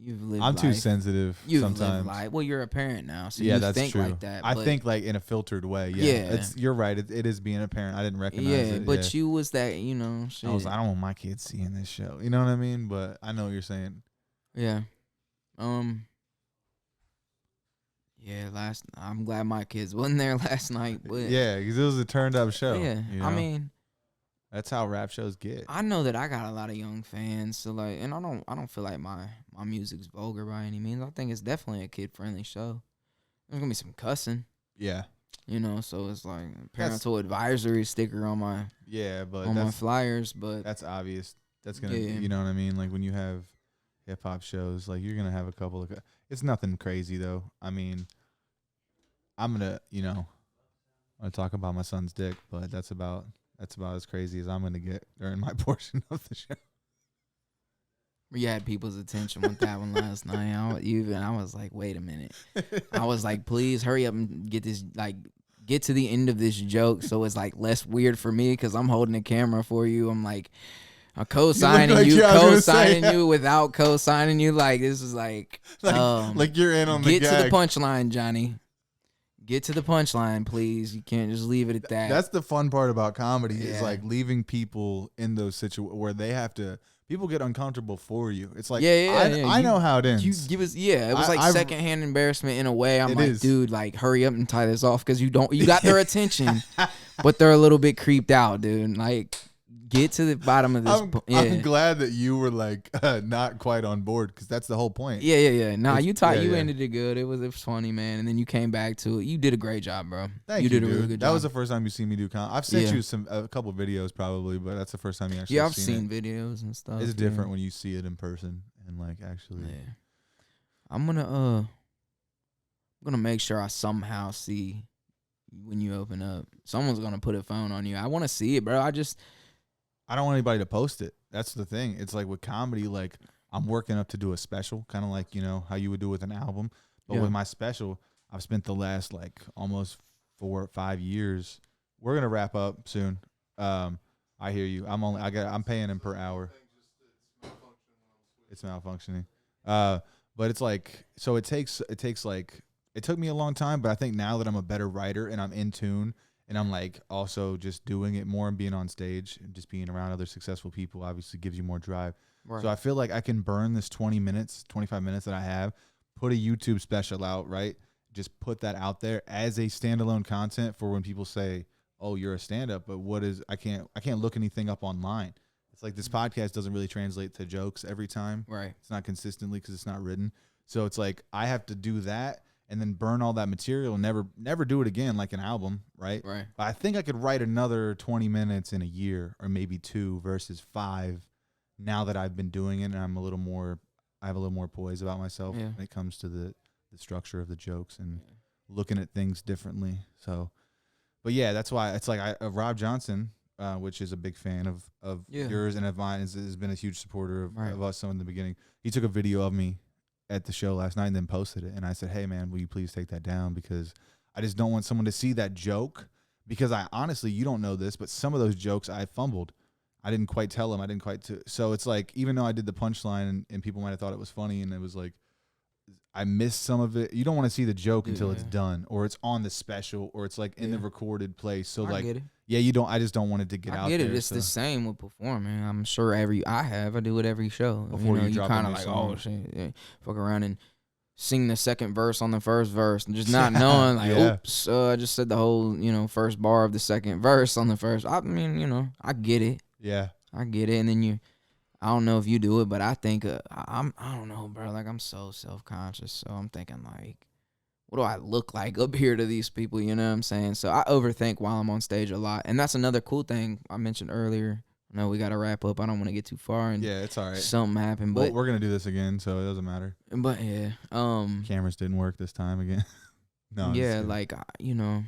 lived I'm life. too sensitive sometimes. Well, you're a parent now, so yeah, you that's think true. like that. I think like in a filtered way. Yeah. You're right. It is being a parent. I didn't recognize it. But you was that, shit. I don't want my kids seeing this show. You know what I mean? But I know what you're saying. Yeah. Yeah, I'm glad my kids wasn't there last night. But yeah, because it was a turned up show. Yeah, I mean, that's how rap shows get. I know that I got a lot of young fans, so like, and I don't feel like my music's vulgar by any means. I think it's definitely a kid friendly show. There's gonna be some cussing. Yeah. So it's like parental advisory sticker on my my flyers, but that's obvious. That's gonna, you know what I mean? Like when you have hip hop shows, like you're gonna have a couple of. It's nothing crazy though. I mean, I'm gonna, I talk about my son's dick, but that's about as crazy as I'm gonna get during my portion of the show. You had people's attention with that one last night. I was like, wait a minute. I was like, please hurry up and get to the end of this joke so it's like less weird for me because I'm holding the camera for you. I'm like, I'm co-signing you without co-signing you. Like, this is like you're in on the gag. Get to the punchline, Johnny. Get to the punchline, please. You can't just leave it at that. That's the fun part about comedy is like leaving people in those situations where they have to. People get uncomfortable for you. It's like, I know how it ends. You give us, it was like secondhand embarrassment in a way. I'm like, dude, like, hurry up and tie this off because you got their attention, but they're a little bit creeped out, dude. Like, get to the bottom of this. I'm glad that you were like not quite on board because that's the whole point. Yeah. Nah, you ended it good. It was funny, man. And then you came back to it. You did a great job, bro. Thank you, did dude. A really good job. That was the first time you seen me do comedy. I've sent you a couple videos probably, but that's the first time you actually. Yeah, I've seen videos and stuff. It's different when you see it in person and like actually. Yeah. I'm gonna make sure I somehow see when you open up. Someone's gonna put a phone on you. I want to see it, bro. I don't want anybody to post it. That's the thing. It's like with comedy, like I'm working up to do a special, kind of like, how you would do with an album. But with my special, I've spent the last like almost 4 or 5 years. We're going to wrap up soon. I hear you. I'm paying him per hour. It's malfunctioning. But it's like, so it took me a long time, but I think now that I'm a better writer and I'm in tune, and I'm like also just doing it more and being on stage and just being around other successful people obviously gives you more drive. Right. So I feel like I can burn this 20 minutes, 25 minutes that I have, put a YouTube special out, right? Just put that out there as a standalone content for when people say, oh, you're a stand-up, but I can't look anything up online. It's like this podcast doesn't really translate to jokes every time. Right. It's not consistently because it's not written. So it's like I have to do that and then burn all that material and never do it again like an album, right? Right. But I think I could write another 20 minutes in a year or maybe 2 versus 5 now that I've been doing it and I have a little more poise about myself when it comes to the structure of the jokes and looking at things differently. So, but yeah, that's why it's like Rob Johnson, which is a big fan of yours and of mine, has been a huge supporter of us in the beginning. He took a video of me at the show last night and then posted it, and I said, hey man, will you please take that down, because I just don't want someone to see that joke, because I honestly, you don't know this, but some of those jokes I fumbled. I didn't quite tell them. So it's like, even though I did the punchline and people might have thought it was funny and it was like I missed some of it. You don't want to see the joke until it's done, or it's on the special, or it's like in the recorded place. So I get it. Yeah, you don't. I just don't want it to get out there. I get it. It's the same with performing. I'm sure I do it every show. Before you kind of like, oh shit, fuck around and sing the second verse on the first verse, and just not knowing like, oops, I just said the whole first bar of the second verse on the first. I mean, I get it. Yeah, I get it. And then I don't know if you do it, but I think I don't know, bro. Like, I'm so self-conscious, so I'm thinking like, what do I look like up here to these people? You know what I'm saying? So I overthink while I'm on stage a lot. And that's another cool thing I mentioned earlier. No, we got to wrap up. I don't want to get too far. And yeah, it's all right. Something happened, but we're going to do this again, so it doesn't matter. But yeah, cameras didn't work this time again. No, yeah, like, you know,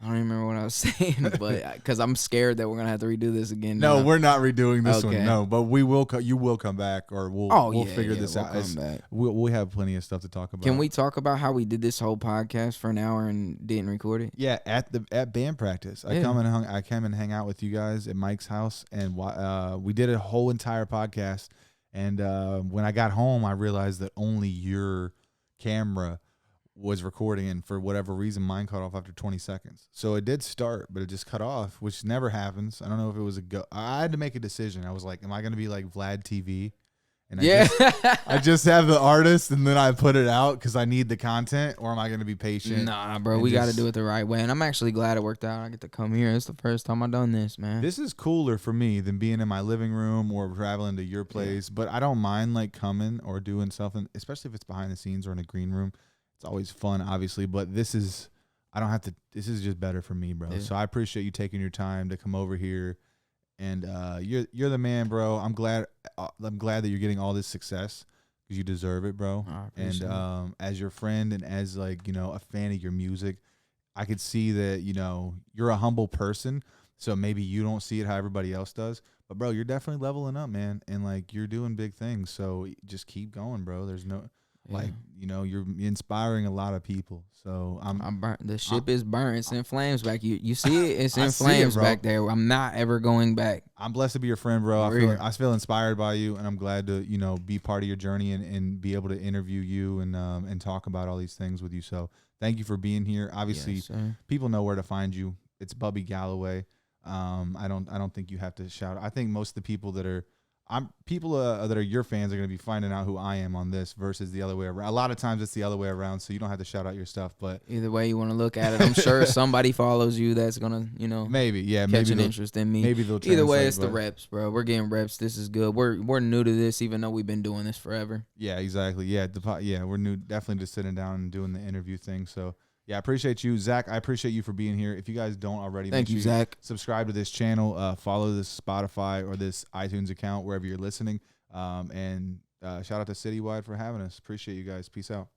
I don't even remember what I was saying, but because I'm scared that we're gonna have to redo this again. No, we're not redoing this Okay. one. No, but we will. You will come back, or we'll figure this out. Come back. We have plenty of stuff to talk about. Can we talk about how we did this whole podcast for an hour and didn't record it? Yeah, at band practice, I came and hang out with you guys at Mike's house, and we did a whole entire podcast. And when I got home, I realized that only your camera was recording, and for whatever reason mine cut off after 20 seconds. So it did start, but it just cut off, which never happens. I don't know if it was I had to make a decision. I was like, am I going to be like Vlad TV? And I just have the artist and then I put it out because I need the content, or am I going to be patient? Nah, bro, we got to do it the right way. And I'm actually glad it worked out. I get to come here. It's the first time I've done this, man. This is cooler for me than being in my living room or traveling to your place. Yeah. But I don't mind like coming or doing something, especially if it's behind the scenes or in a green room. It's always fun, obviously, but this is just better for me, bro. Yeah. So I appreciate you taking your time to come over here, and you're the man, bro. I'm glad that you're getting all this success because you deserve it, bro. And as your friend and as like, you know, a fan of your music, I could see that, you know, you're a humble person. So maybe you don't see it how everybody else does, but bro, you're definitely leveling up, man, and like you're doing big things. So just keep going, bro. There's no. Yeah. Like, you know, you're inspiring a lot of people. So the ship is burnt. It's in flames back. You see it? It's in flames back there. I'm not ever going back. I'm blessed to be your friend, bro. I feel inspired by you, and I'm glad to, you know, be part of your journey and be able to interview you and talk about all these things with you. So thank you for being here. Obviously, yes, people know where to find you. It's Bubby Galloway. I don't think you have to shout. I think most of the people that are that are your fans are going to be finding out who I am on this versus the other way around. A lot of times it's the other way around, so you don't have to shout out your stuff. But either way you want to look at it, I'm sure somebody follows you that's going to, you know, catch an interest in me. Maybe they'll either way, it's the reps, bro. We're getting reps. This is good. We're new to this, even though we've been doing this forever. Yeah, exactly. Yeah, we're new. Definitely just sitting down and doing the interview thing. So yeah, I appreciate you, Zach. I appreciate you for being here. If you guys don't already, thank you, Zach. Subscribe to this channel, follow this Spotify or this iTunes account wherever you're listening, and shout out to Citywide for having us. Appreciate you guys. Peace out.